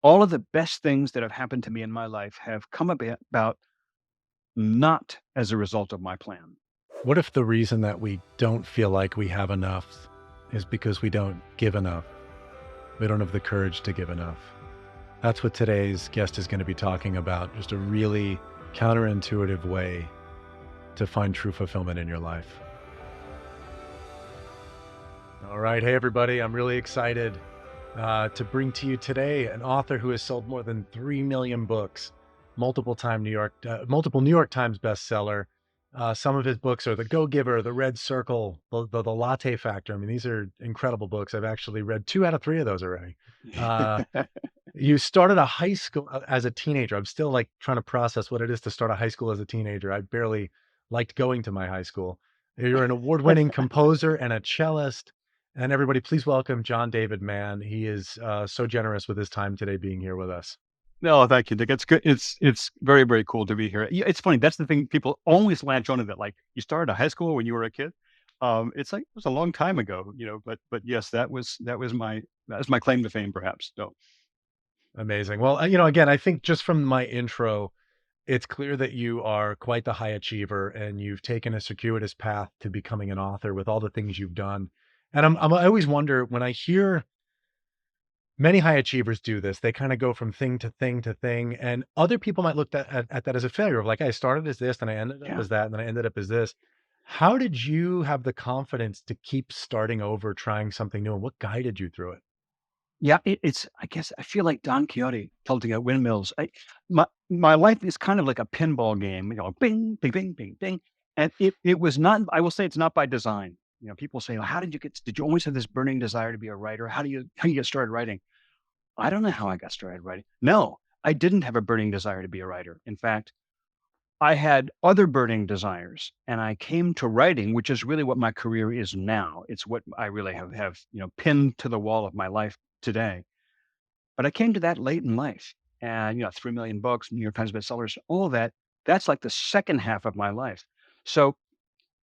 all of the best things that have happened to me in my life have come about not as a result of my plan. What if the reason that we don't feel like we have enough is because we don't give enough? We don't have the courage to give enough. That's what today's guest is going to be talking about. Just a really counterintuitive way to find true fulfillment in your life. All right. Hey, everybody. I'm really excited to bring to you today an author who has sold more than 3 million books, multiple New York Times bestseller. Some of his books are The Go-Giver, The Red Circle, the Latte Factor. I mean, these are incredible books. I've actually read 2 out of 3 of those already. You started a high school as a teenager. I'm still like trying to process what it is to start a high school as a teenager. I barely liked going to my high school. You're an award-winning composer and a cellist. And everybody, please welcome John David Mann. He is so generous with his time today being here with us. No, thank you, Dick. It's good. It's very, very cool to be here. Yeah, it's funny. That's the thing. People always latch onto that. Like you started a high school when you were a kid. It's like it was a long time ago, But yes, that was my claim to fame, perhaps. So Amazing. Well, again, I think just from my intro, it's clear that you are quite the high achiever and you've taken a circuitous path to becoming an author with all the things you've done. And I always wonder when I hear many high achievers do this, they kind of go from thing to thing to thing. And other people might look at that as a failure of like, I started as this and I ended up yeah, as that and then I ended up as this. How did you have the confidence to keep starting over, trying something new? And what guided you through it? yeah. It's. I guess I feel like Don Quixote tilting at windmills. My life is kind of like a pinball game. Bing, bing, bing, bing, bing. And it was not. I will say it's not by design. People say, "Well, how did you get? Did you always have this burning desire to be a writer? How do you get started writing?" I don't know how I got started writing. No, I didn't have a burning desire to be a writer. In fact, I had other burning desires, and I came to writing, which is really what my career is now. It's what I really have pinned to the wall of my life today. But I came to that late in life, and 3 million books, New York Times bestsellers, all of that. That's like the second half of my life. So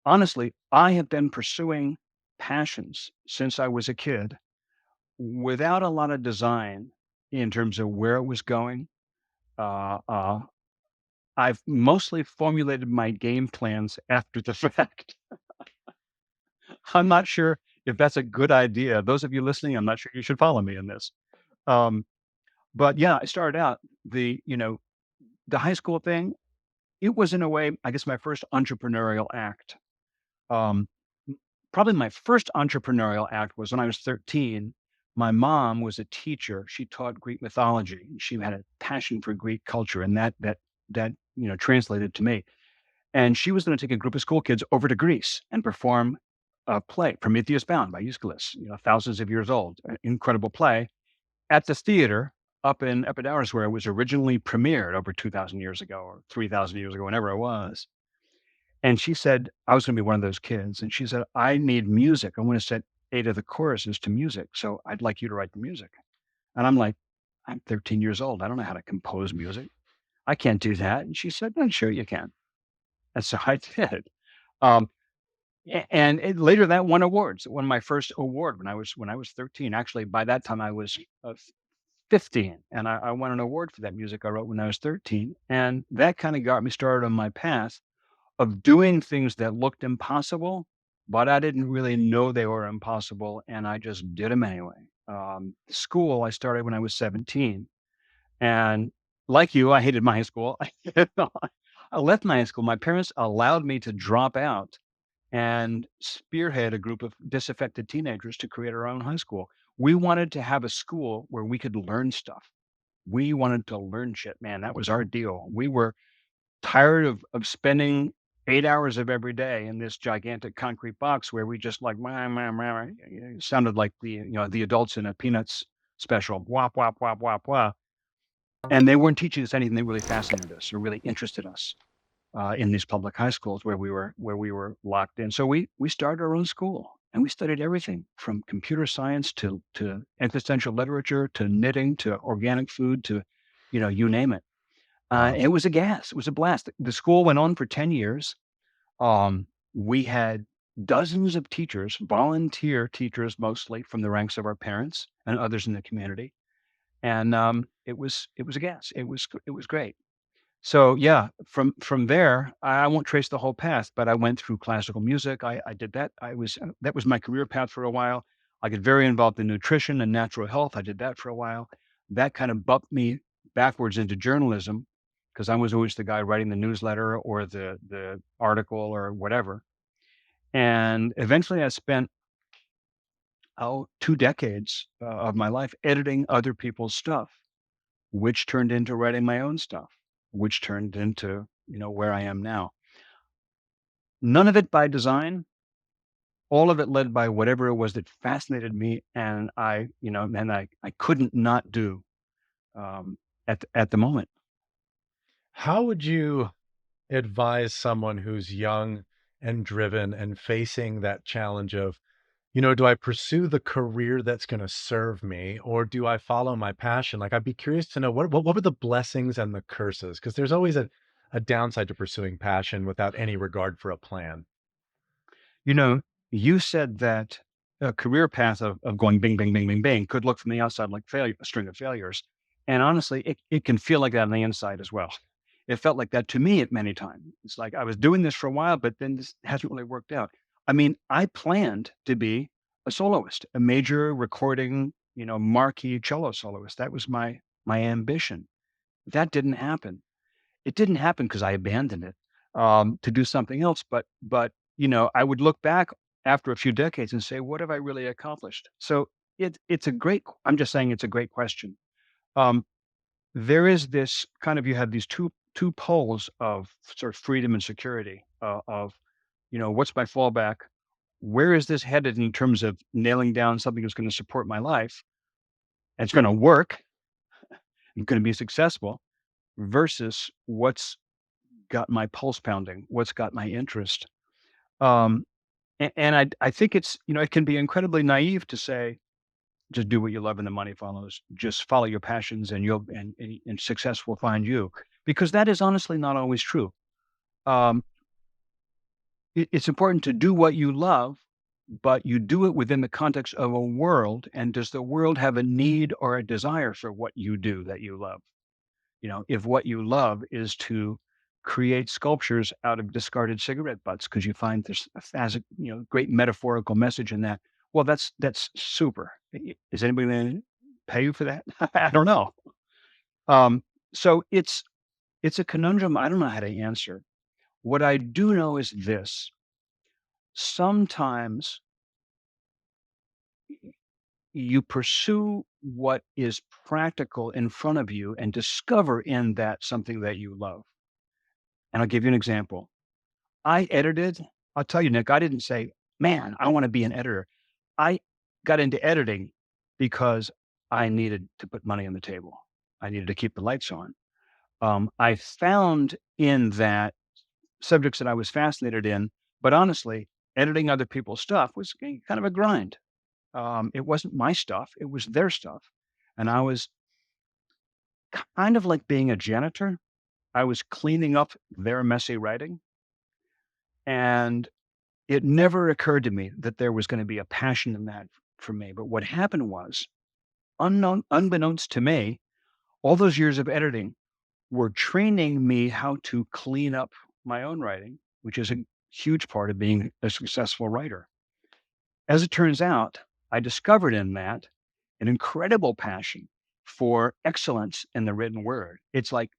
honestly, I have been pursuing passions since I was a kid without a lot of design in terms of where it was going. Uh, uh, I've mostly formulated my game plans after the fact. I'm not sure if that's a good idea. Those of you listening, I'm not sure you should follow me in this. Um, but yeah, I started out the high school thing. It was in a way, I guess, my first entrepreneurial act. Um, Probably my first entrepreneurial act was when I was 13. My mom was a teacher. She taught Greek mythology. She had a passion for Greek culture, and that translated to me. And she was going to take a group of school kids over to Greece and perform a play, Prometheus Bound by Aeschylus, thousands of years old, an incredible play at the theater up in Epidaurus, where it was originally premiered over 2,000 years ago or 3,000 years ago, whenever it was. And she said, I was going to be one of those kids. And she said, I need music. I want to set 8 of the choruses to music. So I'd like you to write the music. And I'm like, I'm 13 years old. I don't know how to compose music. I can't do that. And she said, I'm sure you can. And so I did. Um, and later that won awards. It won my first award when I was 13. Actually, by that time I was 15, and I won an award for that music I wrote when I was 13. And that kind of got me started on my path of doing things that looked impossible, but I didn't really know they were impossible, and I just did them anyway. School, I started when I was 17, and like you, I hated my high school. I left my high school. My parents allowed me to drop out and spearhead a group of disaffected teenagers to create our own high school. We wanted to have a school where we could learn stuff. We wanted to learn shit, man. That was our deal. We were tired of spending 8 hours of every day in this gigantic concrete box where we just like, "Wah, wah, wah," it sounded like the adults in a Peanuts special, "Wop, wop, wop, wop, wop." And they weren't teaching us anything that really fascinated us or really interested us, in these public high schools where we were locked in. So we started our own school, and we studied everything from computer science to existential literature, to knitting, to organic food, to, you name it. Wow. It was a gas. It was a blast. The school went on for 10 years. We had dozens of teachers, volunteer teachers, mostly from the ranks of our parents and others in the community. and it was a gas. It was great. So yeah, from there, I won't trace the whole path, but I went through classical music. I did that. That was my career path for a while. I got very involved in nutrition and natural health. I did that for a while. That kind of bumped me backwards into journalism because I was always the guy writing the newsletter or the article or whatever. And eventually, I spent 2 decades of my life editing other people's stuff, which turned into writing my own stuff, which turned into, where I am now. None of it by design, all of it led by whatever it was that fascinated me and I couldn't not do, at the moment. How would you advise someone who's young and driven and facing that challenge of, do I pursue the career that's going to serve me or do I follow my passion? Like, I'd be curious to know what were the blessings and the curses? Because there's always a downside to pursuing passion without any regard for a plan. You know, you said that a career path of going bing, bing, bing, bing, bing could look from the outside like failure, a string of failures. And honestly, it can feel like that on the inside as well. It felt like that to me at many times. It's like I was doing this for a while, but then this hasn't really worked out. I mean, I planned to be a soloist, a major recording, marquee cello soloist. That was my ambition. That didn't happen. It didn't happen because I abandoned it, to do something else, but I would look back after a few decades and say, "What have I really accomplished?" So it's a great I'm just saying it's a great question. Um, there is this kind of you have these two poles of sort of freedom and security, what's my fallback? Where is this headed in terms of nailing down something that's gonna support my life, and it's gonna work, and gonna be successful, versus what's got my pulse pounding, what's got my interest. Um, and I think it can be incredibly naive to say, just do what you love and the money follows. Just follow your passions and and success will find you. Because that is honestly not always true. Um, it's important to do what you love, but you do it within the context of a world. And does the world have a need or a desire for what you do that you love? If what you love is to create sculptures out of discarded cigarette butts because you find there's has a great metaphorical message in that. Well, that's super. Is anybody going to pay you for that? I don't know. Um, so it's a conundrum. I don't know how to answer. What I do know is this: sometimes you pursue what is practical in front of you and discover in that something that you love. And I'll give you an example. I edited I'll tell you, Nick, I didn't say, "Man, I wanna be an editor." I got into editing because I needed to put money on the table. I needed to keep the lights on. I found in that subjects that I was fascinated in, but honestly, editing other people's stuff was kind of a grind. It wasn't my stuff, it was their stuff, and I was kind of like being a janitor. I was cleaning up their messy writing, and it never occurred to me that there was gonna be a passion in that for me, but what happened was, unbeknownst to me, all those years of editing were training me how to clean up my own writing, which is a huge part of being a successful writer. As it turns out, I discovered in that an incredible passion for excellence in the written word. It's like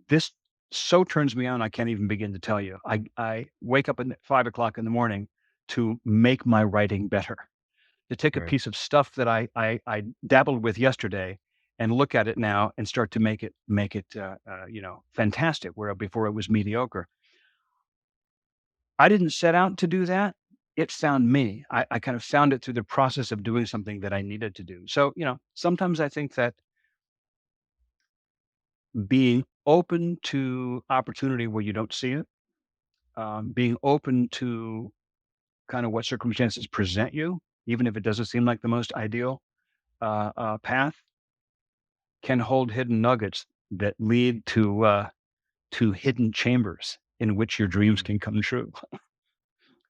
this so turns me on, I can't even begin to tell you. I wake up at 5 o'clock in the morning to make my writing better, to take a Right. piece of stuff that I dabbled with yesterday and look at it now and start to make it fantastic, where before it was mediocre. I didn't set out to do that. It found me. I kind of found it through the process of doing something that I needed to do. So, sometimes I think that being open to opportunity where you don't see it, being open to kind of what circumstances present you, even if it doesn't seem like the most ideal path, can hold hidden nuggets that lead to hidden chambers in which your dreams Mm. can come true.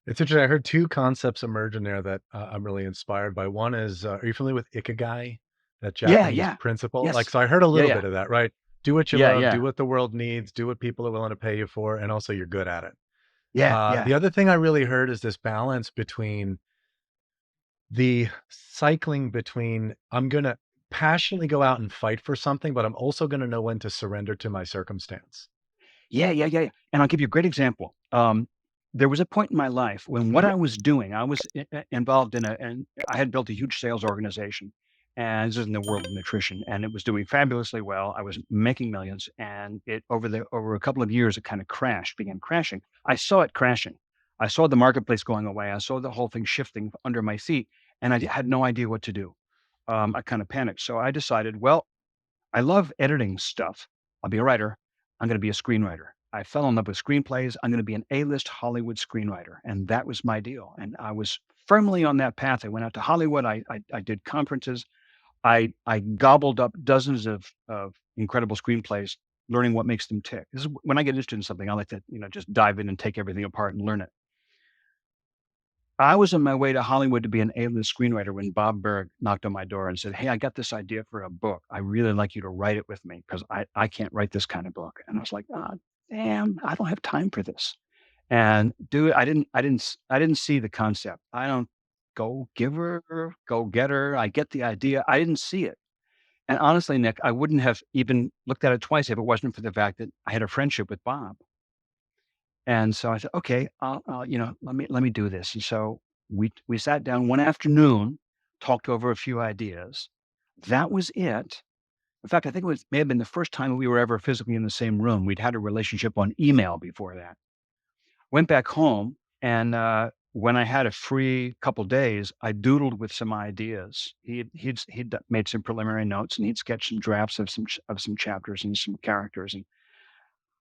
It's interesting. I heard two concepts emerge in there that I'm really inspired by. One is, are you familiar with ikigai? that Yeah, Japanese yeah. principle. Like, Yes. so I heard a Yeah, little yeah. bit of that, right? Do what you Yeah, love, do yeah. what the world needs, do what people are willing to pay you for, and also you're good at it. Yeah, yeah. The other thing I really heard is this balance between the cycling between I'm gonna passionately go out and fight for something, but I'm also gonna know when to surrender to my circumstance. Yeah, yeah, yeah, yeah, and I'll give you a great example. There was a point in my life when what I was doing, I was involved in and I had built a huge sales organization, and this is in the world of nutrition, and it was doing fabulously well. I was making millions, and it over a couple of years, it kind of crashed, began crashing. I saw it crashing. I saw the marketplace going away. I saw the whole thing shifting under my feet, and I had no idea what to do. I kind of panicked, so I decided, well, I love editing stuff. I'll be a writer. I'm gonna be a screenwriter. I fell in love with screenplays. I'm gonna be an A-list Hollywood screenwriter, and that was my deal, and I was firmly on that path. I went out to Hollywood. I did conferences. I gobbled up dozens of incredible screenplays, learning what makes them tick. This is when I get interested in something, I like to, just dive in and take everything apart and learn it. I was on my way to Hollywood to be an A-list screenwriter when Bob Berg knocked on my door and said, "Hey, I got this idea for a book. I really like you to write it with me because I can't write this kind of book." And I was like, "Ah, damn, I don't have time for this." And dude, I didn't see the concept. I don't go giver, go getter. I get the idea. I didn't see it. And honestly, Nick, I wouldn't have even looked at it twice if it wasn't for the fact that I had a friendship with Bob. And so I said, "Okay, let me do this." And so we sat down one afternoon, talked over a few ideas. That was it. In fact, I think may have been the first time we were ever physically in the same room. We'd had a relationship on email before that. Went back home, and when I had a free couple days, I doodled with some ideas. He'd made some preliminary notes, and he'd sketched some drafts of some chapters and some characters, and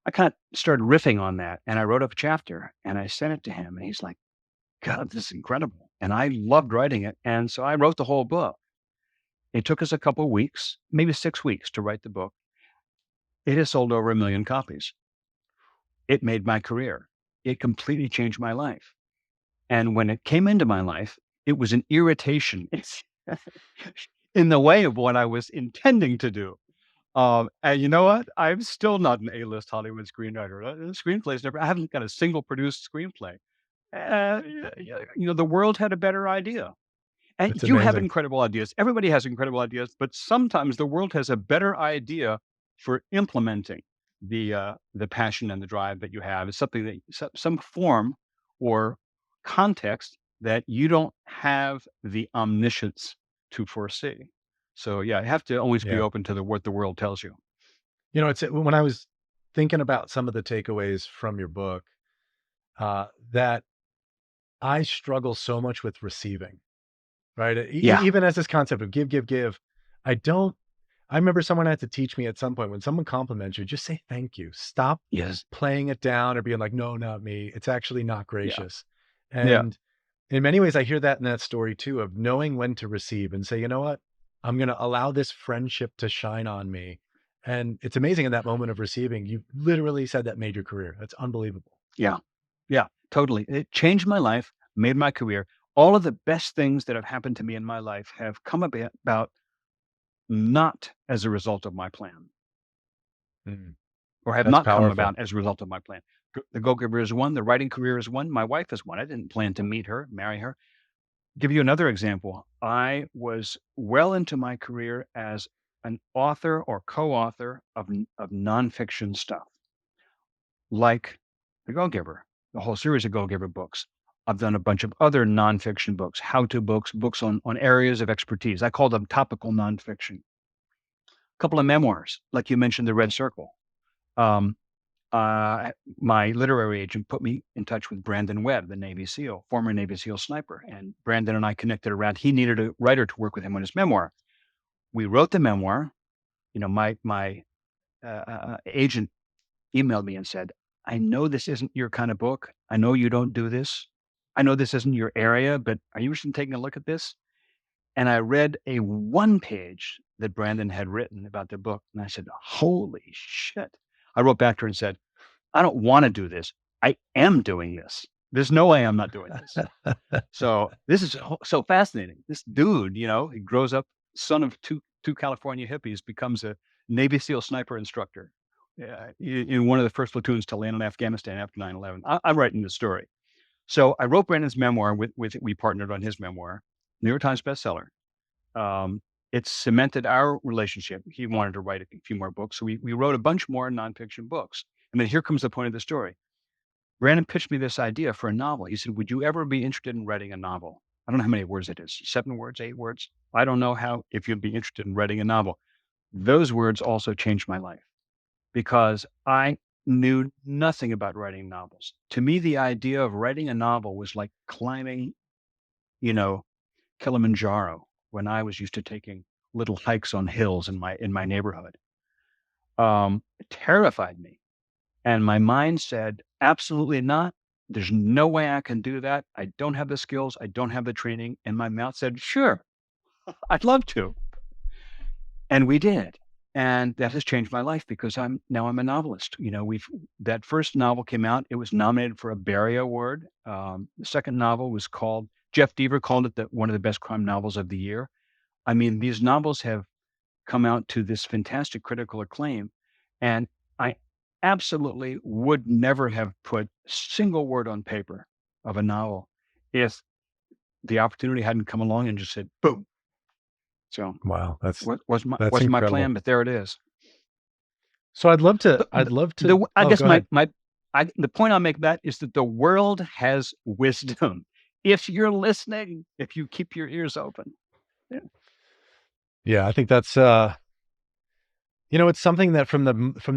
I kind of started riffing on that, and I wrote up a chapter, and I sent it to him, and he's like, "God, this is incredible." And I loved writing it, and so I wrote the whole book. It took us a couple weeks, maybe 6 weeks to write the book. It has sold over 1,000,000 copies. It made my career. It completely changed my life, and when it came into my life, it was an irritation in the way of what I was intending to do. And you know what? I'm still not an A-list Hollywood screenwriter. Screenplays never I haven't got a single produced screenplay. The world had a better idea. And It's you have amazing. incredible ideas. Everybody has incredible ideas, but sometimes the world has a better idea for implementing the passion and the drive that you have. It's something that some form or context that you don't have the omniscience to foresee. So yeah, you have to always be Yeah. open to what the world tells you. It's when I was thinking about some of the takeaways from your book, that I struggle so much with receiving, right? Yeah. Even as this concept of give, give, give, I don't I remember someone had to teach me at some point when someone compliments you, just say thank you. Stop Yes. playing it down or being like, no, not me. It's actually not Yeah. gracious. Yeah. And in many ways, I hear that in that story too, of knowing when to receive and say, you know what? I'm going to allow this friendship to shine on me. And it's amazing in that moment of receiving, you literally said that made your career. That's unbelievable. Yeah. Yeah. Totally. It changed my life, made my career. All of the best things that have happened to me in my life have come about not as a result of my plan, Mm, or have that's not come powerful. about as a result of my plan. The Go-Giver is one, the writing career is one, my wife is one. I didn't plan to meet her, marry her. Give you another example. I was well into my career as an author or co-author of nonfiction stuff, like The Go-Giver, the whole series of Go-Giver books. I've done a bunch of other nonfiction books, how-to books, books on areas of expertise. I call them topical nonfiction. A couple of memoirs, like you mentioned, The Red Circle. Um, my literary agent put me in touch with Brandon Webb, the Navy SEAL, former Navy SEAL sniper. And Brandon and I connected around. He needed a writer to work with him on his memoir. We wrote the memoir. My agent emailed me and said, "I know this isn't your kind of book. I know you don't do this. I know this isn't your area, but are you interested in taking a look at this?" And I read a one page that Brandon had written about the book. And I said, "Holy shit." I wrote back to her and said, "I don't want to do this. I am doing this. There's no way I'm not doing this." So this is so fascinating. This dude, he grows up, son of two two California hippies, becomes a Navy SEAL sniper instructor, in one of the first platoons to land in Afghanistan after 9/11. I'm writing the story. So I wrote Brandon's memoir with we partnered on his memoir, New York Times bestseller. Um, it cemented our relationship. He wanted to write a few more books, so we wrote a bunch more nonfiction books. And then here comes the point of the story. Brandon pitched me this idea for a novel. He said, "Would you ever be interested in writing a novel?" I don't know how many words it is. 7 words, 8 words. I don't know how if you'd be interested in writing a novel. Those words also changed my life because I knew nothing about writing novels. To me, the idea of writing a novel was like climbing, you know, Kilimanjaro when I was used to taking little hikes on hills in my neighborhood. It terrified me, and my mind said, "Absolutely not. There's no way I can do that. I don't have the skills. I don't have the training." And my mouth said, "Sure, I'd love to." And we did. And that has changed my life because I'm a novelist. We've that first novel came out, it was nominated for a Barry Award. The second novel was called Jeff Deaver called it one of the best crime novels of the year. I mean, these novels have come out to this fantastic critical acclaim, and I absolutely would never have put a single word on paper of a novel if the opportunity hadn't come along and just said, "Boom." So, Wow, what was my that's wasn't my incredible. plan, but there it is. So But I'd love to I oh, guess go ahead. the point I'll make that is that the world has wisdom. If you're listening, if you keep your ears open. Yeah. Yeah, I think that's, it's something that from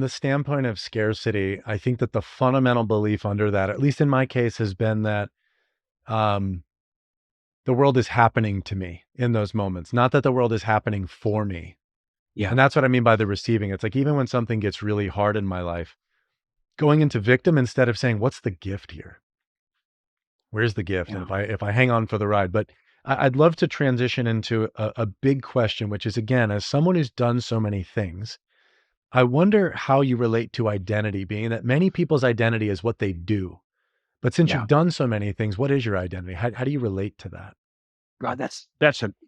the standpoint of scarcity, I think that the fundamental belief under that, at least in my case, has been that, um, the world is happening to me in those moments, not that the world is happening for me. Yeah. And that's what I mean by the receiving. It's like, even when something gets really hard in my life, going into victim instead of saying, "What's the gift here? Where's the gift?" And Yeah. if I hang on for the ride. But I'd love to transition into a big question, which is, again, as someone who's done so many things, I wonder how you relate to identity, being that many people's identity is what they do. But since Yeah. you've done so many things, what is your identity? How do you relate to that? God, that's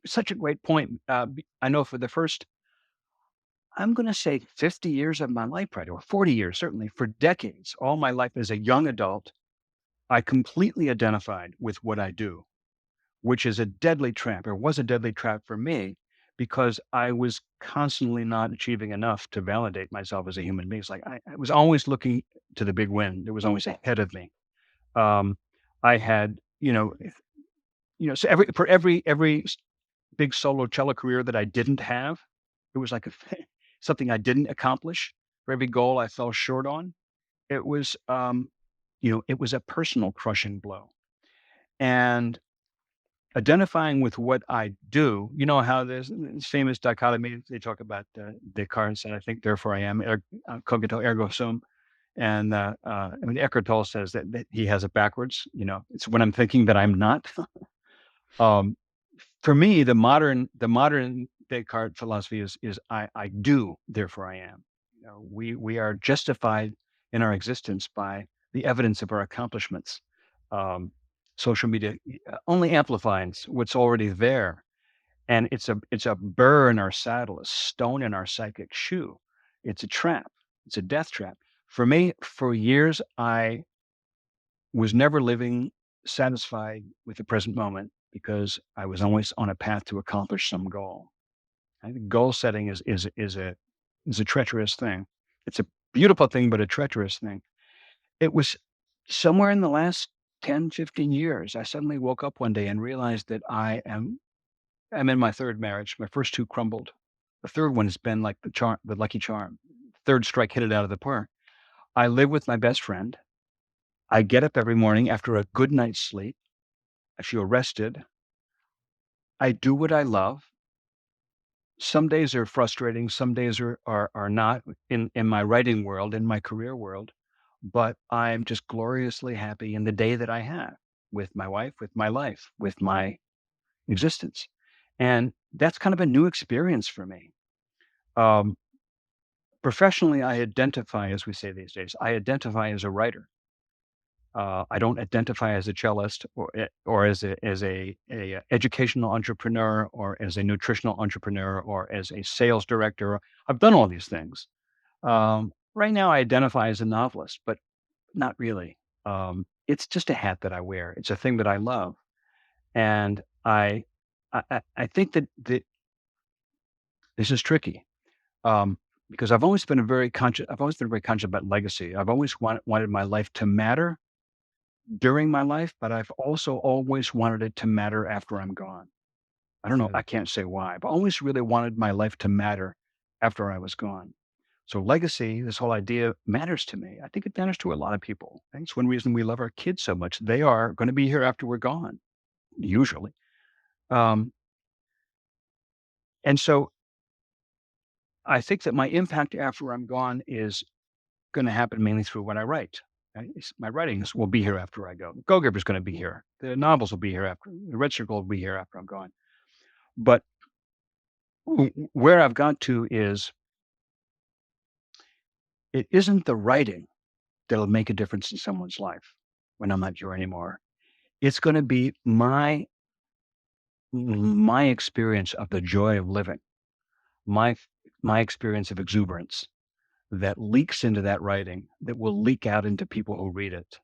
such a great point. I know for the first, I'm gonna say 50 years of my life, right, or 40 years, certainly for decades, all my life as a young adult, I completely identified with what I do, which is a deadly trap, or was a deadly trap for me because I was constantly not achieving enough to validate myself as a human being. It's like I was always looking to the big win. There was always ahead of me. Um, I had, so every big solo cello career that I didn't have, it was like something I didn't accomplish. For every goal I fell short on, it was, it was a personal crushing blow. And identifying with what I do, you know how there's this famous dichotomy, they talk about, Descartes and I think therefore I am, cogito ergo sum. And, I mean, Eckhart Tolle says that he has it backwards, it's when I'm thinking that I'm not. Um, for me, the modern Descartes philosophy is I do, therefore I am. We are justified in our existence by the evidence of our accomplishments. Um, Social media only amplifies what's already there, and it's a burr in our saddle, a stone in our psychic shoe. It's a trap. It's a death trap. For me, for years, I was never living satisfied with the present moment because I was always on a path to accomplish some goal. I think goal setting is a treacherous thing. It's a beautiful thing, but a treacherous thing. It was somewhere in the last 10, 15 years, I suddenly woke up one day and realized that I'm in my third marriage. My first two crumbled. The third one has been like the lucky charm. Third strike hit it out of the park. I live with my best friend. I get up every morning after a good night's sleep. I feel rested. I do what I love. Some days are frustrating, some days are not in my writing world, in my career world, but I'm just gloriously happy in the day that I have with my wife, with my life, with my existence. And that's kind of a new experience for me. Um, Professionally, I identify, as we say these days, I identify as a writer. I don't identify as a cellist or as a educational entrepreneur or as a nutritional entrepreneur or as a sales director. I've done all these things. Right now, I identify as a novelist, but not really. It's just a hat that I wear. It's a thing that I love, and I think that this is tricky, because I've always been a very conscious. I've always been very conscious about legacy. I've always wanted my life to matter during my life, but I've also always wanted it to matter after I'm gone. I don't know. Mm, I can't say why, but I always really wanted my life to matter after I was gone. So legacy, this whole idea matters to me. I think it matters to a lot of people. I think it's one reason we love our kids so much. They are going to be here after we're gone, usually. Um, and so I think that my impact after I'm gone is going to happen mainly through what I write. Right? My writings will be here after I go. Go Giver's going to be here. The novels will be here after. The Red Circle will be here after I'm gone. But where I've got to is it isn't the writing that'll make a difference in someone's life when I'm not here anymore. It's going to be my experience of the joy of living, my my experience of exuberance that leaks into that writing that will leak out into people who read it.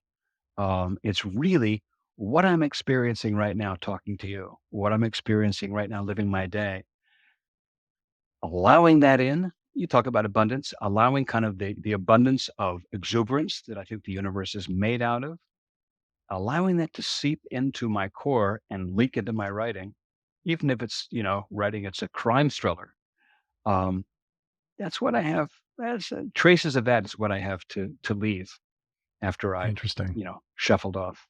It's really what I'm experiencing right now talking to you, what I'm experiencing right now living my day, allowing that in. You talk about abundance, allowing kind of the abundance of exuberance that I think the universe is made out of, allowing that to seep into my core and leak into my writing, even if it's, writing it's a crime thriller. Um, that's what I have. That's traces of that is what I have to leave after I've, interesting. shuffled off.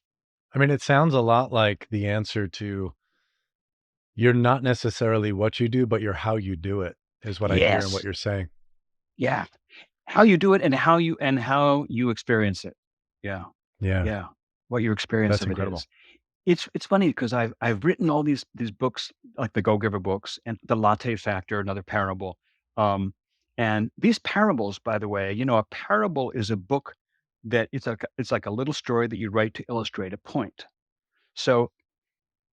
I mean, it sounds a lot like the answer to you're not necessarily what you do, but you're how you do it is what I hear in what Yes. you're saying. Yeah. How you do it and how you experience it. Yeah. Yeah, Yeah. What your experience that's of it incredible. is. It's funny because I've written all these books, like the Go Giver books and The Latte Factor, another parable. Um, and these parables, by the way, a parable is a book that it's like a little story that you write to illustrate a point. So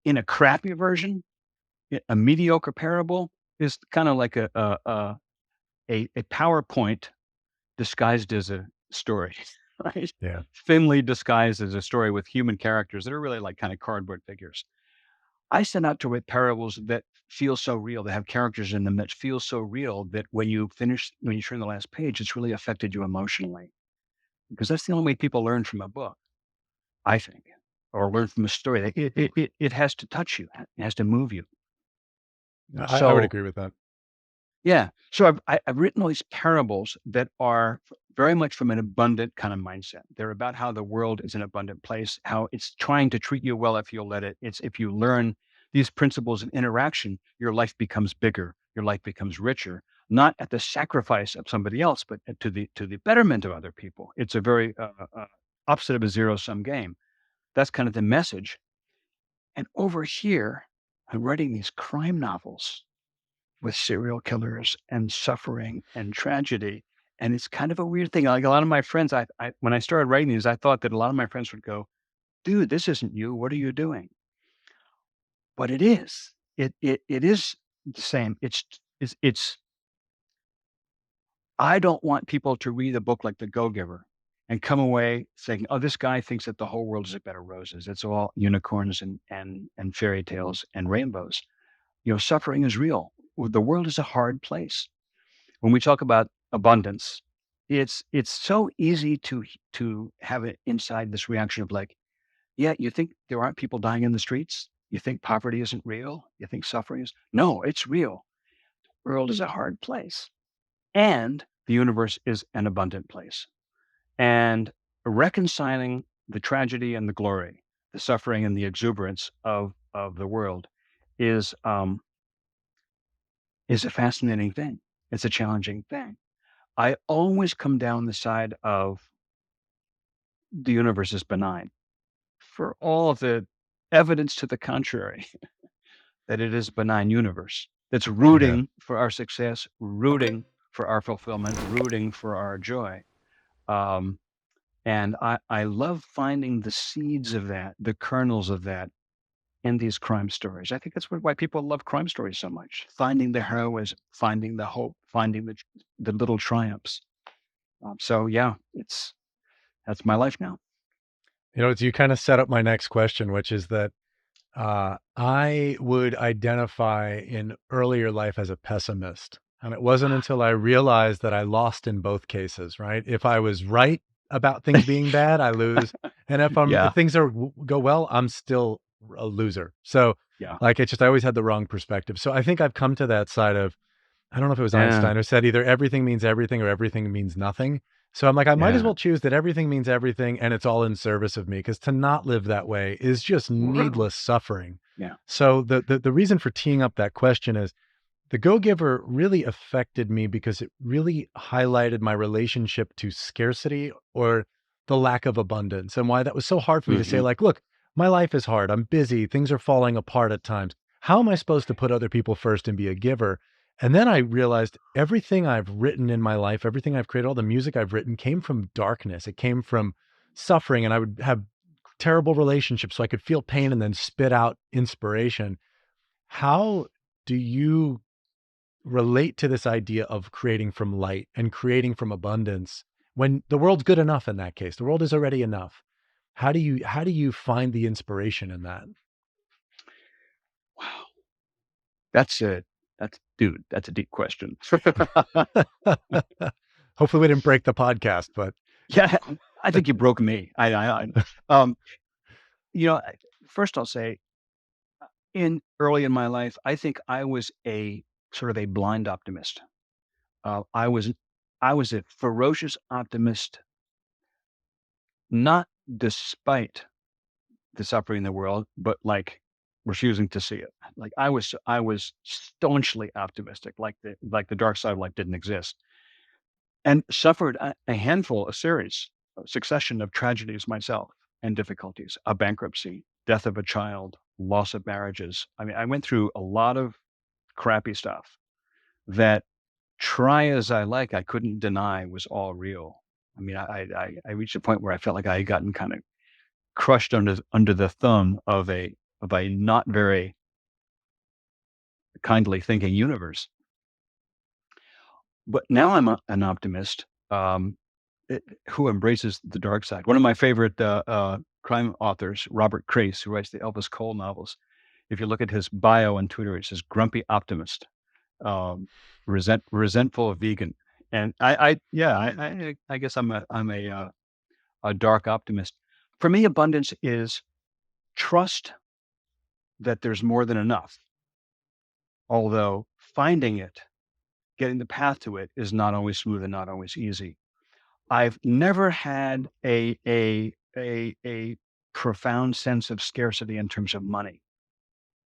in a crappy version, a mediocre parable is kind of like a PowerPoint disguised as a story, right? Yeah, Thinly disguised as a story with human characters that are really like kind of cardboard figures. I set out to write parables that feel so real, that have characters in them that feel so real that when you turn the last page, it's really affected you emotionally. Because that's the only way people learn from a book, I think, or learn from a story. It has to touch you, it has to move you. I would So agree with that. yeah. So I've written all these parables that are very much from an abundant kind of mindset. They're about how the world is an abundant place, how it's trying to treat you well if you'll let it. It's if you learn these principles of interaction, your life becomes bigger, your life becomes richer, not at the sacrifice of somebody else, but to the betterment of other people. It's a very opposite of a zero sum game. That's kind of the message. And over here, I'm writing these crime novels with serial killers and suffering and tragedy. And it's kind of a weird thing. Like a lot of my friends, when I started writing these, I thought that a lot of my friends would go, "Dude, this isn't you. What are you doing?" But it is. It is the same. It's. I don't want people to read a book like The Go Giver and come away saying, "Oh, this guy thinks that the whole world is a bed of roses. It's all unicorns and fairy tales and rainbows." Suffering is real. The world is a hard place. When we talk about abundance, it's so easy to have it inside this reaction of like, yeah, you think there aren't people dying in the streets? You think poverty isn't real? You think suffering is? No, it's real. The world is a hard place. And the universe is an abundant place. And reconciling the tragedy and the glory, the suffering and the exuberance of the world is um is a fascinating thing. It's a challenging thing. I always come down the side of the universe is benign for all of the evidence to the contrary that it is a benign universe that's Yeah. rooting for our success, rooting for our fulfillment, rooting for our joy. Um, And I love finding the seeds of that, the kernels of that in these crime stories. I think that's why people love crime stories so much. Finding the heroism, finding the hope, finding the little triumphs. So yeah, that's my life now. You kind of set up my next question, which is that I would identify in earlier life as a pessimist. And it wasn't until I realized that I lost in both cases, right? If I was right about things being bad, I lose. And if Yeah, things go well, I'm still a loser. So yeah, like it's just I always had the wrong perspective. So I think I've come to that side of I don't know if it was yeah, Einstein who said either everything means everything or everything means nothing. So I'm like, I might as yeah, well choose that everything means everything and it's all in service of me because to not live that way is just needless suffering. yeah. So the reason for teeing up that question is the Go Giver really affected me because it really highlighted my relationship to scarcity or the lack of abundance and why that was so hard for me to say, Hmm. like, look, my life is hard. I'm busy. Things are falling apart at times. How am I supposed to put other people first and be a giver? And then I realized everything I've written in my life, everything I've created, all the music I've written came from darkness. It came from suffering. And I would have terrible relationships so I could feel pain and then spit out inspiration. How do you relate to this idea of creating from light and creating from abundance when the world's good enough in that case? The world is already enough. How do you find the inspiration in that? Wow, that's a that's dude. That's a deep question. Hopefully we didn't break the podcast, but Yeah, I think you broke me. Um, you know, first I'll say, in early in my life, I think I was a sort of a blind optimist. Uh, I was I was a ferocious optimist, not despite the suffering in the world, but like refusing to see it. Like I was staunchly optimistic, like the dark side of life didn't exist, and suffered a handful, a series, a succession of tragedies myself and difficulties, a bankruptcy, death of a child, loss of marriages. I mean, I went through a lot of crappy stuff that try as I like, I couldn't deny was all real. I mean, I reached a point where I felt like I had gotten kind of crushed under the thumb of a not very kindly thinking universe. But now I'm an optimist, who embraces the dark side. One of my favorite crime authors, Robert Crace, who writes the Elvis Cole novels. If you look at his bio on Twitter, it says grumpy optimist, um, resentful vegan. And yeah, I guess a dark optimist. For me, abundance is trust that there's more than enough. Although finding it, getting the path to it is not always smooth and not always easy. I've never had a profound sense of scarcity in terms of money.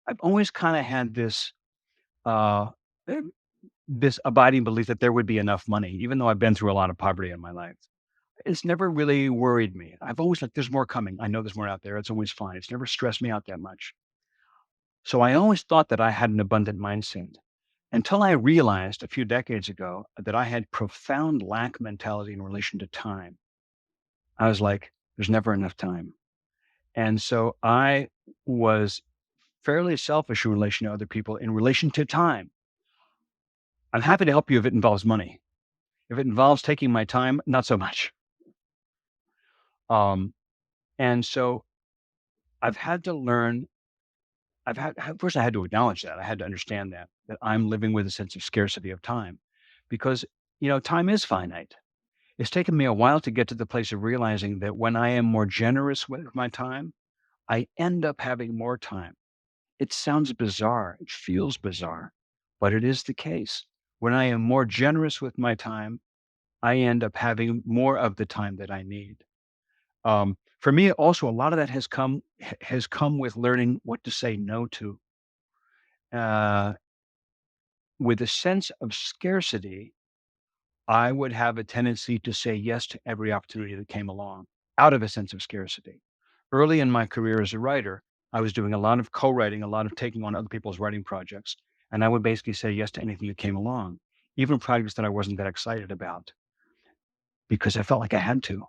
I've always kinda had uh, eh, this abiding belief that there would be enough money, even though I've been through a lot of poverty in my life. It's never really worried me. I've always like, "There's more coming. I know there's more out there. It's always fine." It's never stressed me out that much. So I always thought that I had an abundant mindset until I realized a few decades ago that I had profound lack mentality in relation to time. I was like, "There's never enough time." And so I was fairly selfish in relation to other people in relation to time. I'm happy to help you if it involves money. If it involves taking my time, not so much. Um, and so I've had to learn. First, I had to acknowledge that. I had to understand that I'm living with a sense of scarcity of time, because time is finite. It's taken me a while to get to the place of realizing that when I am more generous with my time, I end up having more time. It sounds bizarre. It feels bizarre, but it is the case. When I am more generous with my time, I end up having more of the time that I need. For me, also, a lot of that has come with learning what to say no to. Uh, with a sense of scarcity, I would have a tendency to say yes to every opportunity that came along out of a sense of scarcity. Early in my career as a writer, I was doing a lot of co-writing, a lot of taking on other people's writing projects, and I would basically say yes to anything that came along, even projects that I wasn't that excited about, because I felt like I had to.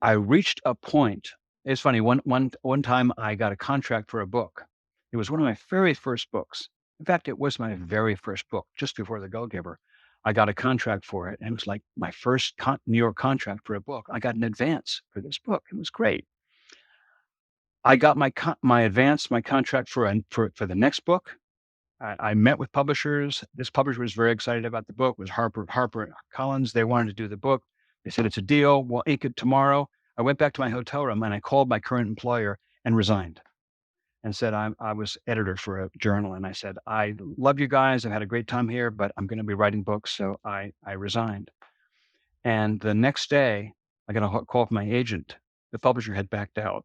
I reached a point. It's funny, one time I got a contract for a book. It was one of my very first books. In fact, it was my very first book just before The Go-Giver. I got a contract for it, and it was like my first New York contract for a book. I got an advance for this book. It was great. I got my advance, my contract for the next book. I met with publishers. This publisher was very excited about the book. It was Harper Collins. They wanted to do the book. They said, "It's a deal. We'll ink it tomorrow." I went back to my hotel room and I called my current employer and resigned and said, I was editor for a journal. And I said, "I love you guys. I've had a great time here, but I'm going to be writing books." So I resigned. And the next day, I got a call from my agent. The publisher had backed out.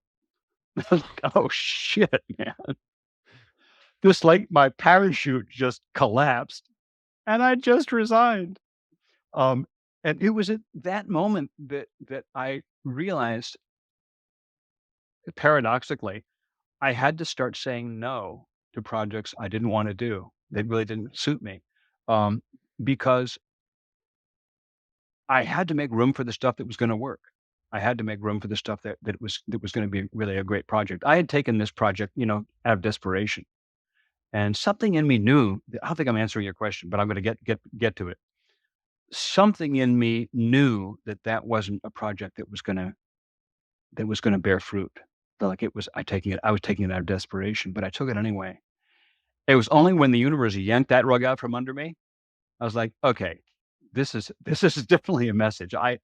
I was like, "Oh shit, man." Just like my parachute just collapsed and I just resigned. Um, and it was at that moment that I realized, paradoxically, I had to start saying no to projects I didn't wanna do. They really didn't suit me, um, because I had to make room for the stuff that was gonna work. I had to make room for the stuff that was gonna be really a great project. I had taken this project, out of desperation, and something in me knew I don't think I'm answering your question, but I'm gonna get to it. Something in me knew that that wasn't a project that was gonna bear fruit. Felt like it was I was taking it out of desperation, but I took it anyway. It was only when the universe yanked that rug out from under me, I was like, "Okay, this is definitely a message. I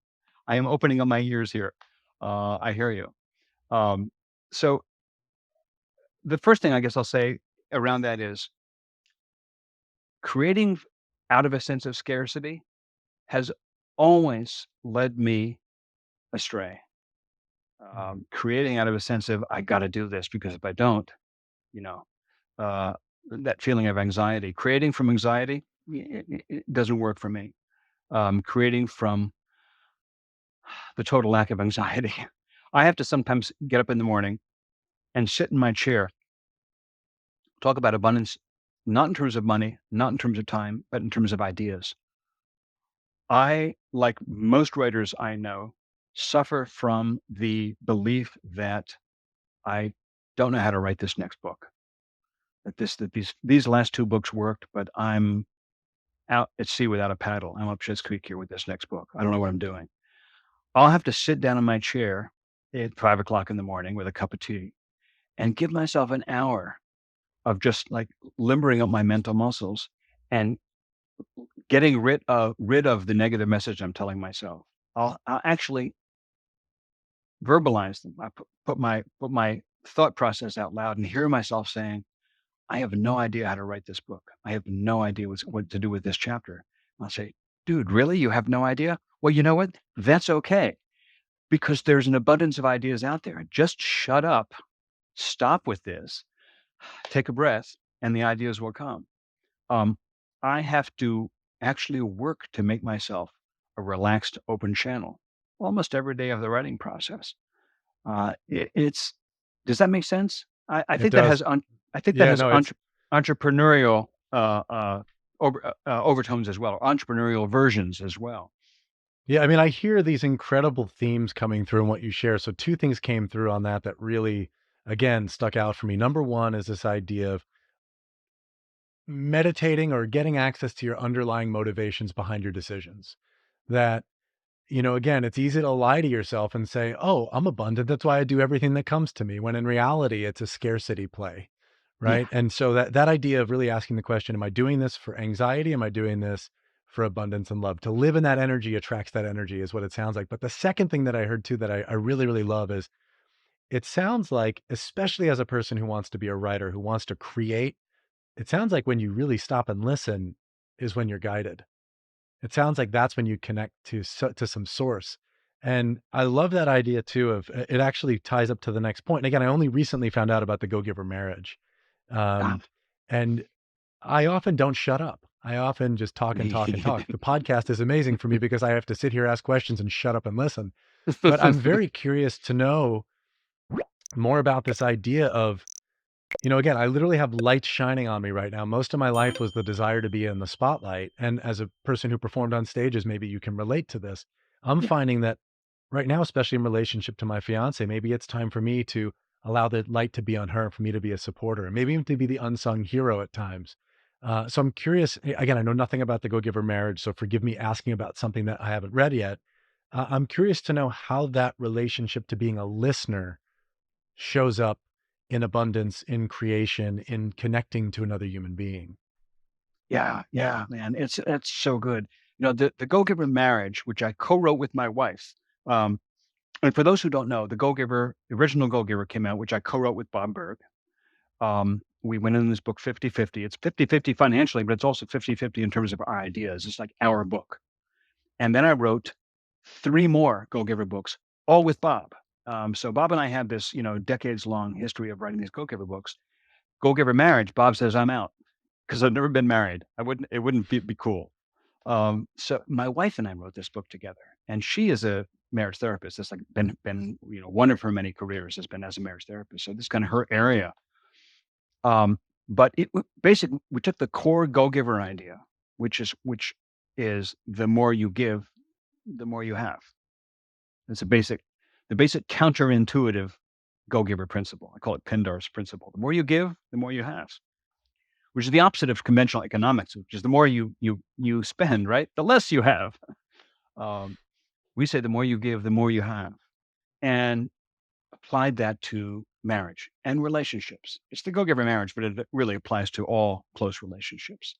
am opening up my ears here. I hear you." Um, so the first thing I guess I'll say around that is creating out of a sense of scarcity has always led me astray. Creating out of a sense of, "I gotta do this because if I don't," you know, uh, that feeling of anxiety. Creating from anxiety, it doesn't work for me. Creating from the total lack of anxiety. I have to sometimes get up in the morning and sit in my chair, talk about abundance, not in terms of money, not in terms of time, but in terms of ideas. I, like most writers I know, suffer from the belief that I don't know how to write this next book. That these last 2 books worked, but I'm out at sea without a paddle. I'm up Schitt's Creek here with this next book. I don't know what I'm doing. I'll have to sit down in my chair at 5 o'clock in the morning with a cup of tea and give myself an hour of just, like, limbering up my mental muscles and getting rid of the negative message I'm telling myself. I'll actually verbalize them. I put my thought process out loud and hear myself saying, "I have no idea how to write this book. I have no idea what to do with this chapter." I'll say, "Dude, really? You have no idea? Well, you know what? That's okay, because there's an abundance of ideas out there. Just shut up, stop with this, take a breath, and the ideas will come." Um, I have to actually work to make myself a relaxed, open channel almost every day of the writing process. It's does that make sense? I It think that does. has I think that Yeah, has no, it's entrepreneurial overtones as well, or entrepreneurial versions as well. yeah, I mean, I hear these incredible themes coming through in what you share. So two things came through on that that really, again, stuck out for me. Number one is this idea of meditating or getting access to your underlying motivations behind your decisions. That, again, it's easy to lie to yourself and say, "Oh, I'm abundant. That's why I do everything that comes to me." When in reality, it's a scarcity play, Yeah. right? And so that idea of really asking the question, am I doing this for anxiety? Am I doing this for abundance and love? To live in that energy attracts that energy is what it sounds like. But the second thing that I heard too that I really, really love is it sounds like, especially as a person who wants to be a writer, who wants to create, it sounds like when you really stop and listen is when you're guided. It sounds like that's when you connect to some source. And I love that idea too of it actually ties up to the next point. And again, I only recently found out about the Go-Giver marriage. Ah. Um, and I often don't shut up. I often just talk and talk and talk. The podcast is amazing for me because I have to sit here, ask questions, and shut up and listen. But I'm very curious to know more about this idea of, again, I literally have lights shining on me right now. Most of my life was the desire to be in the spotlight. And as a person who performed on stages, maybe you can relate to this. I'm Yeah. finding that right now, especially in relationship to my fiance, maybe it's time for me to allow the light to be on her, for me to be a supporter, and maybe even to be the unsung hero at times. So I'm curious. Again, I know nothing about the Go Giver marriage, so forgive me asking about something that I haven't read yet. I'm curious to know how that relationship to being a listener shows up in abundance, in creation, in connecting to another human being. Yeah, yeah, man, it's so good. The Go Giver Marriage, which I co-wrote with my wife, um, and for those who don't know, the original Go Giver came out, which I co-wrote with Bob Berg. We went in this book 50-50. It's 50-50 financially, but it's also 50-50 in terms of our ideas. It's like our book. And then I wrote 3 more Go Giver books, all with Bob. So Bob and I had this, decades long history of writing these Go Giver books. Go Giver Marriage, Bob says, "I'm out," because I've never been married. It wouldn't be cool. So my wife and I wrote this book together, and she is a marriage therapist. It's like been, one of her many careers has been as a marriage therapist. So this is kind of her area. Um, but basically, we took the core Go Giver idea, which is the more you give, the more you have. It's the basic counterintuitive Go Giver principle. I call it Pindar's principle. The more you give, the more you have, which is the opposite of conventional economics, which is the more you spend, right? The less you have. Um, we say the more you give, the more you have, and applied that to marriage and relationships. It's the Go Giver marriage, but it really applies to all close relationships.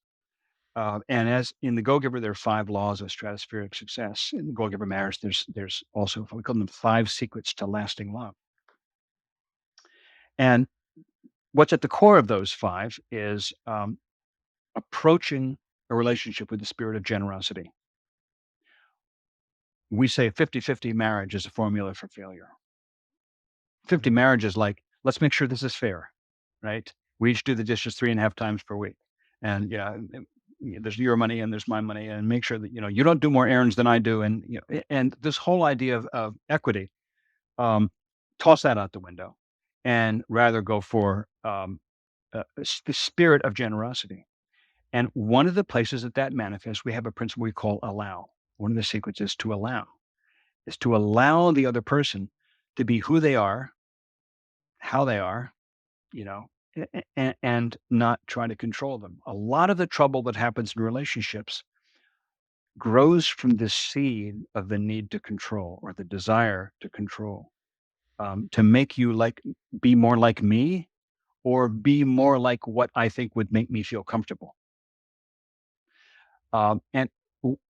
And as in the Go Giver, there are 5 laws of stratospheric success. In the Go Giver marriage, there's also, we call them 5 secrets to lasting love. And what's at the core of those 5 is approaching a relationship with the spirit of generosity. We say 50-50 marriage is a formula for failure. 50 Mm. marriages like, let's make sure this is fair, right? We each do the dishes 3.5 times per week. And yeah, there's your money and there's my money, and make sure that, you don't do more errands than I do. And, and this whole idea of equity, um, toss that out the window and rather go for the spirit of generosity. And one of the places that manifests, we have a principle we call allow. One of the secrets is to allow the other person to be who they are, how they are, you know, and not try to control them. A lot of the trouble that happens in relationships grows from this seed of the need to control or the desire to control, to make you be more like me or be more like what I think would make me feel comfortable. And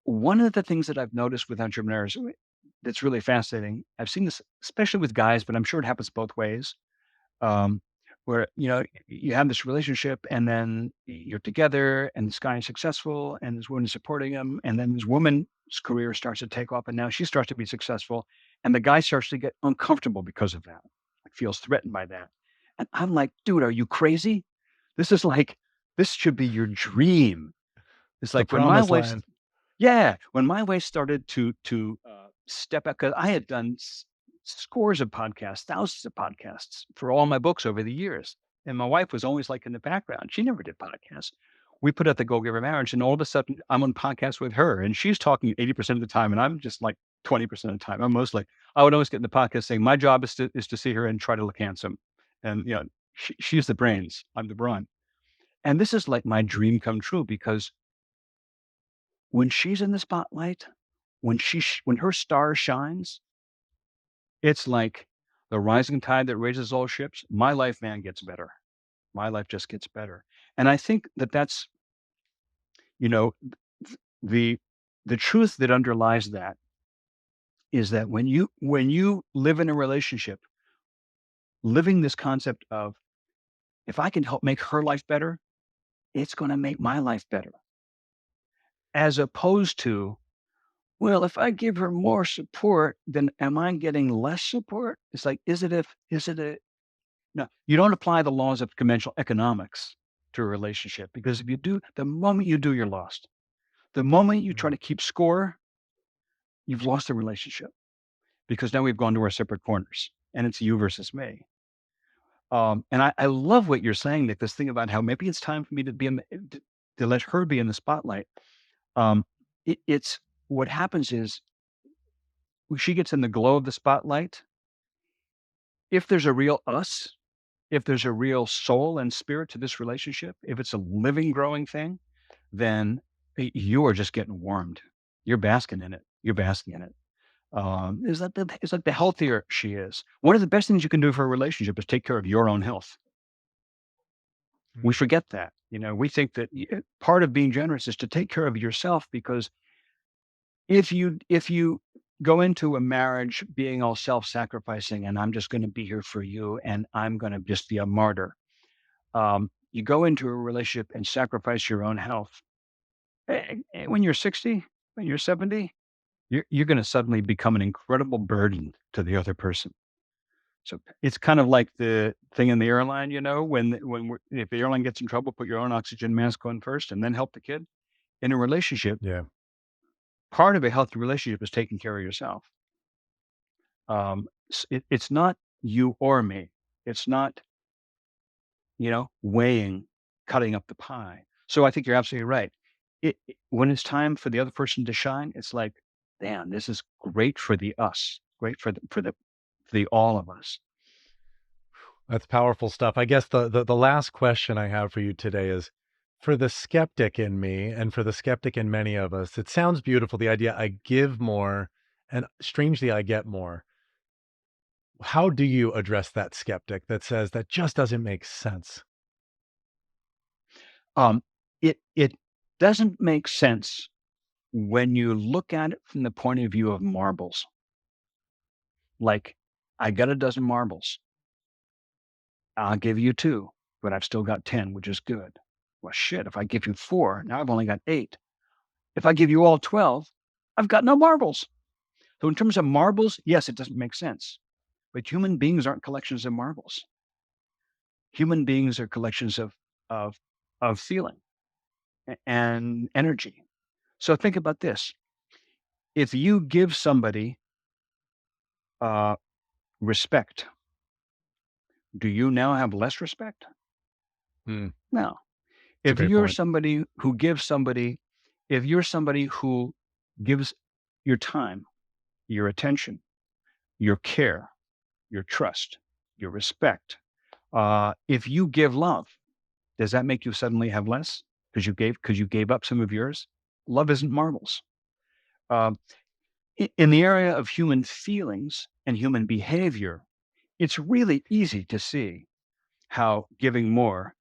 one of the things that I've noticed with entrepreneurs that's really fascinating, I've seen this especially with guys, but I'm sure it happens both ways. um, where you have this relationship and then you're together and this guy is successful and this woman is supporting him, and then this woman's career starts to take off and now she starts to be successful, and the guy starts to get uncomfortable because of that, like feels threatened by that. And I'm like, dude, are you crazy? This is like, this should be your dream. It's The like when my promised wife's land. yeah, when my wife started to step out, because I had done scores of podcasts, thousands of podcasts for all my books over the years, and my wife was always, like, in the background. She never did podcasts. We put out the Go Giver Marriage, and all of a sudden, I'm on podcast with her, and she's talking 80% of the time, and I'm just, like, 20% of the time. I'm mostly I would always get in the podcast saying, "My job is to see her and try to look handsome." And, she's the brains, I'm the brawn. And this is, like, my dream come true because when she's in the spotlight, when her star shines, it's like the rising tide that raises all ships. My life, man, gets better. My life just gets better. And I think that's, you know, th- the the truth that underlies that is that when you live in a relationship, living this concept of, if I can help make her life better, it's going to make my life better, as opposed to, well, if I give her more support, then am I getting less support? It's like, is it a no, you don't apply the laws of conventional economics to a relationship, because if you do, the moment you do, you're lost. The moment you try Mm. to keep score, you've lost the relationship, because now we've gone to our separate corners and it's you versus me. And I love what you're saying, Nick, this thing about how maybe it's time for me to to let her be in the spotlight. Um, it's what happens is she gets in the glow of the spotlight, if there's a real us, if there's a real soul and spirit to this relationship, if it's a living, growing thing, then you are just getting warmed. You're basking in it. You're basking in it. Is like the healthier she is. One of the best things you can do for a relationship is take care of your own health. We Mm. forget that. We think that part of being generous is to take care of yourself because if you go into a marriage being all self-sacrificing and I'm just going to be here for you and I'm going to just be a martyr, you go into a relationship and sacrifice your own health. When you're 60, when you're 70, you're going to suddenly become an incredible burden to the other person. So it's kind of like the thing in the airline, if the airline gets in trouble, put your own oxygen mask on first and then help the kid. In a relationship, Yeah. part of a healthy relationship is taking care of yourself. It's not you or me. It's not, weighing, cutting up the pie. So I think you're absolutely right. When it's time for the other person to shine, it's like, damn, this is great for the us, great for the all of us. That's powerful stuff. I guess the last question I have for you today is for the skeptic in me and for the skeptic in many of us, it sounds beautiful. The idea I give more and strangely I get more. How do you address that skeptic that says that just doesn't make sense? Um, it doesn't make sense when you look at it from the point of view of marbles. Like, I got a dozen marbles. I'll give you 2, but I've still got 10, which is good. Well, shit, if I give you 4, now I've only got 8. If I give you all 12, I've got no marbles. So in terms of marbles, yes, it doesn't make sense. But human beings aren't collections of marbles. Human beings are collections of of feeling and energy. So think about this. If you give somebody uh, respect, do you now have less respect? Hmm, No. it's a If great you're point. somebody who gives somebody if you're somebody who gives your time, your attention, your care, your trust, your respect, if you give love, does that make you suddenly have less because you gave up some of yours? Love isn't marbles. Um, in the area of human feelings and human behavior, it's really easy to see how giving more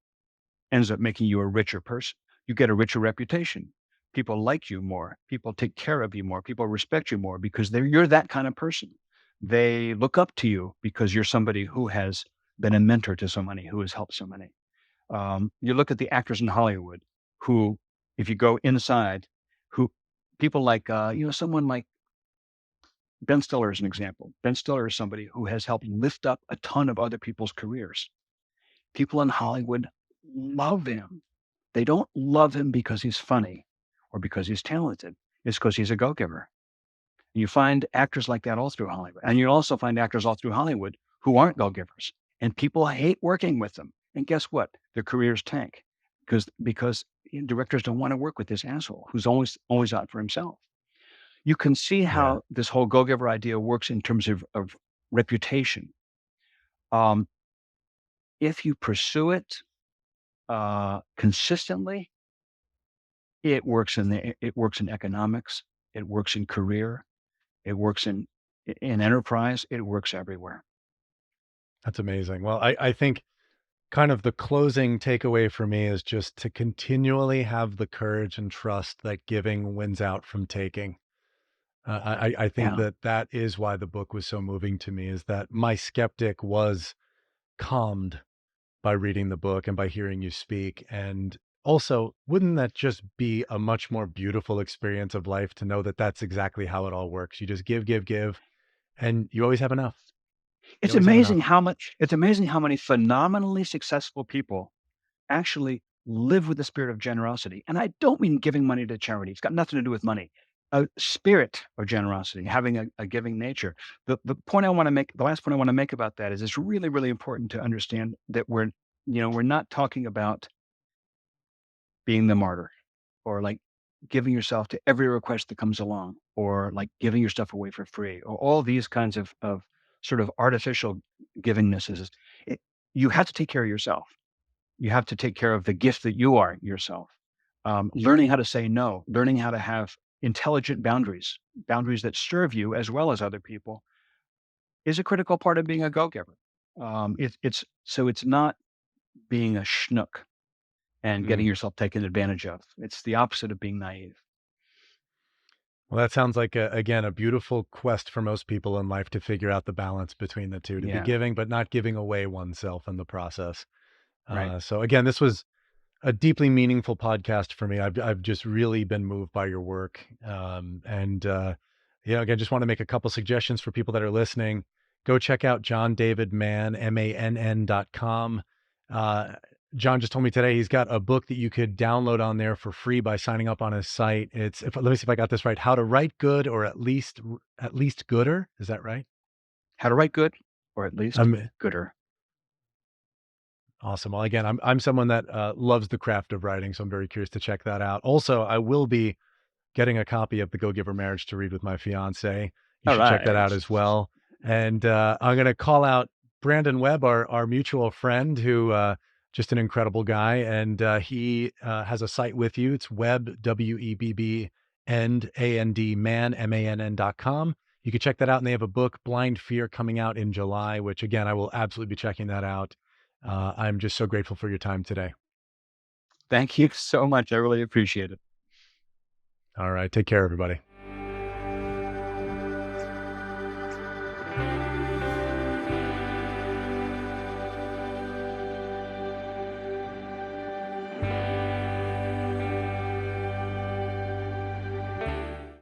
ends up making you a richer person. You get a richer reputation. People like you more. People take care of you more. People respect you more because you're that kind of person. They look up to you because you're somebody who has been a mentor to so many, who has helped so many. You look at the actors in Hollywood who, if you go inside, who people like, someone like Ben Stiller is an example. Ben Stiller is somebody who has helped lift up a ton of other people's careers. People in Hollywood love him. They don't love him because he's funny or because he's talented. It's because he's a go-giver. You find actors like that all through Hollywood. And you also find actors all through Hollywood who aren't go-givers. And people hate working with them. And guess what? Their careers tank because directors don't want to work with this asshole who's always out for himself. You can see Yeah. how this whole go-giver idea works in terms of reputation. Um, if you pursue it consistently, it works in economics, it works in career, it works in enterprise, it works everywhere. That's amazing. Well, I think kind of the closing takeaway for me is just to continually have the courage and trust that giving wins out from taking. I think Yeah, that that is why the book was so moving to me is that my skeptic was calmed by reading the book and by hearing you speak. And also, wouldn't that just be a much more beautiful experience of life to know that that's exactly how it all works? You just give, give, give, and you always have enough. You it's always have enough. amazing how many phenomenally successful people actually live with the spirit of generosity, and I don't mean giving money to charity. It's got nothing to do with money. A spirit of generosity, having a giving nature. The last point I wanna make about that is it's really, really important to understand that we're not talking about being the martyr or like giving yourself to every request that comes along, or like giving your stuff away for free, or all these kinds of sort of artificial givingnesses. It, you have to take care of yourself. You have to take care of the gift that you are yourself. Learning how to say no, learning how to have intelligent boundaries, boundaries that serve you as well as other people, is a critical part of being a go-giver. It's not being a schnook and getting Mm. yourself taken advantage of. It's the opposite of being naive. Well, that sounds like again a beautiful quest for most people in life to figure out the balance between the two, to be Yeah, giving but not giving away oneself in the process. right. So again, this was a deeply meaningful podcast for me. I've just really been moved by your work. And again, just want to make a couple suggestions for people that are listening. Go check out John David Mann, MANN.com. Uh, John just told me today he's got a book that you could download on there for free by signing up on his site. It's let me see if I got this right. How to write good, or at least gooder. Is that right? How to write good, or at least Um, gooder. Awesome. Well, again, I'm someone that loves the craft of writing, so I'm very curious to check that out. Also, I will be getting a copy of The Go-Giver Marriage to read with my fiance. You All should check that right. out as well. And I'm going to call out Brandon Webb, our mutual friend, who just an incredible guy, and he has a site with you. It's Webb, WEBB, and AND man, MANN.com. You can check that out, and they have a book, Blind Fear, coming out in July, which again I will absolutely be checking that out. I'm just so grateful for your time today. Thank you so much. I really appreciate it. All right, take care, everybody.